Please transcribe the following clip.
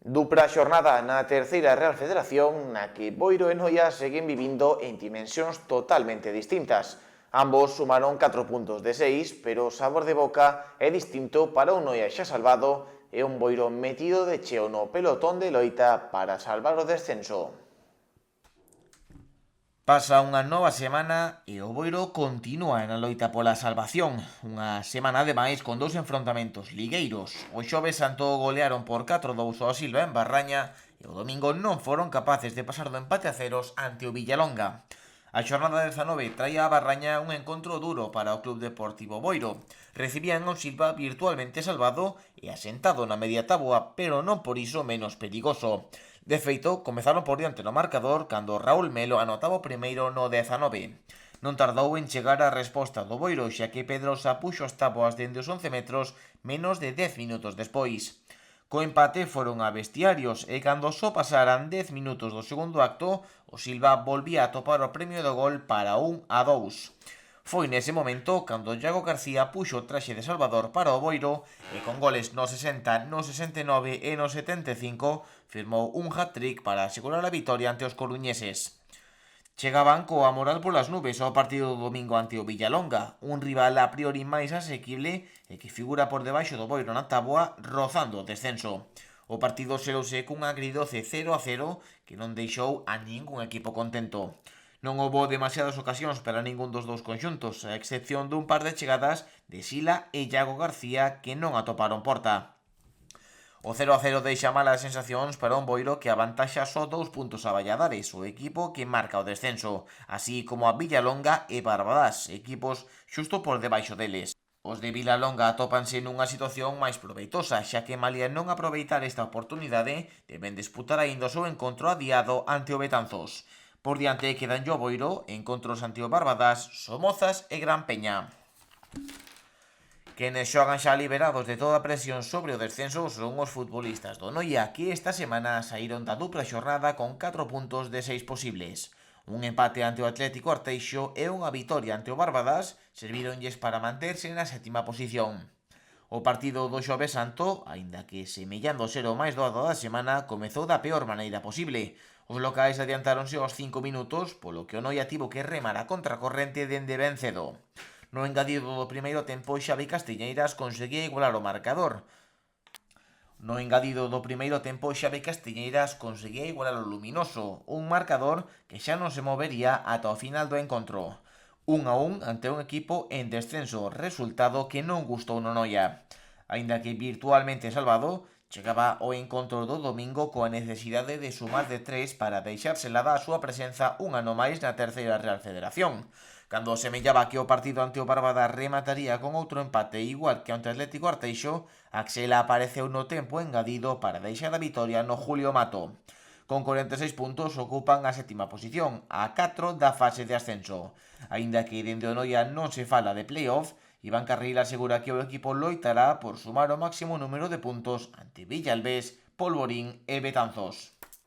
Dupla xornada na terceira Real Federación na que Boiro e Noia seguen vivindo en dimensións totalmente distintas. Ambos sumaron 4 puntos de 6, pero o sabor de boca é distinto para un Noia xa salvado e un Boiro metido de cheo no pelotón de loita para salvar o descenso. Pasa unha nova semana e o Boiro continúa na loita pola salvación. Unha semana ademais con dous enfrontamentos ligueiros. O xoves Santo golearon por 4-2 ao Silva en Barraña e o domingo non foron capaces de pasar do empate a ceros ante o Villalonga. A xornada 19 traía a Barraña un encontro duro para o Club Deportivo Boiro. Recibían ao Silva virtualmente salvado e asentado na media táboa, pero non por iso menos perigoso. De feito, comezaron por diante no marcador cando Raúl Melo anotaba o primeiro no 19. Non tardou en chegar a resposta do Boiro, xa que Pedrosa puxo as táboas dende os 11 metros menos de 10 minutos despois. Co empate foron a vestiarios e cando só pasaran 10 minutos do segundo acto, o Silva volvía a topar o premio do gol para 1-2. Foi nese momento cando Iago García puxo o traxe de Salvador para o Boiro e con goles no 60, no 69 e no 75 firmou un hat-trick para asegurar a vitoria ante os coruñeses. Chegaban coa moral polas nubes ao partido do domingo ante o Villalonga, un rival a priori máis asequible e que figura por debaixo do Boiro na táboa rozando o descenso. O partido serouse cun agridoce 0-0 que non deixou a ningún equipo contento. Non houbo demasiadas ocasións para ningún dos dous conxuntos, a excepción dun par de chegadas de Sila e Iago García que non atoparon porta. O 0-0 deixa malas sensacións para un Boiro que avantaxa só 2 puntos a Valladares, o equipo que marca o descenso, así como a Villalonga e Barbadás, equipos xusto por debaixo deles. Os de Vilalonga atópanse nunha situación máis proveitosa, xa que malia non aproveitar esta oportunidade, deben disputar aínda o seu encontro adiado ante o Betanzos. Por diante quedan o Boiro, encontros ante o Barbadás, Somozas e Gran Peña. Quenes xogan xa liberados de toda a presión sobre o descenso son os futbolistas do Noia, que esta semana saíron da dupla xornada con 4 puntos de 6 posibles. Un empate ante o Atlético Arteixo e unha vitoria ante o Barbadás servíronlles para manterse na sétima posición. O partido do Xoves Santo, aínda que semellando ser o máis doado da semana, comezou da peor maneira posible. Os locais adiantáronse aos 5 minutos, polo que o Noia tivo que remar a contracorrente dende ben cedo. No engadido do primeiro tempo, Xavi Castiñeiras conseguía igualar o marcador. Conseguía igualar o Luminoso, un marcador que xa non se movería ata o final do encontro. 1-1 ante un equipo en descenso, resultado que non gustou no Noia. Aínda que virtualmente salvado, chegaba o encontro do domingo coa necesidade de sumar de 3 para deixar selada a súa presenza un ano máis na terceira Real Federación. Cando semellaba que o partido ante o Barbada remataría con outro empate igual que ante o Atlético Arteixo, Axela apareceu no tempo engadido para deixar a vitoria no Julio Mato. Con 46 puntos ocupan a sétima posición, a 4 da fase de ascenso. Aínda que dende o Noia non se fala de playoff, Iván Carril asegura que o equipo loitará por sumar o máximo número de puntos ante Villalbés, Polvorín e Betanzos.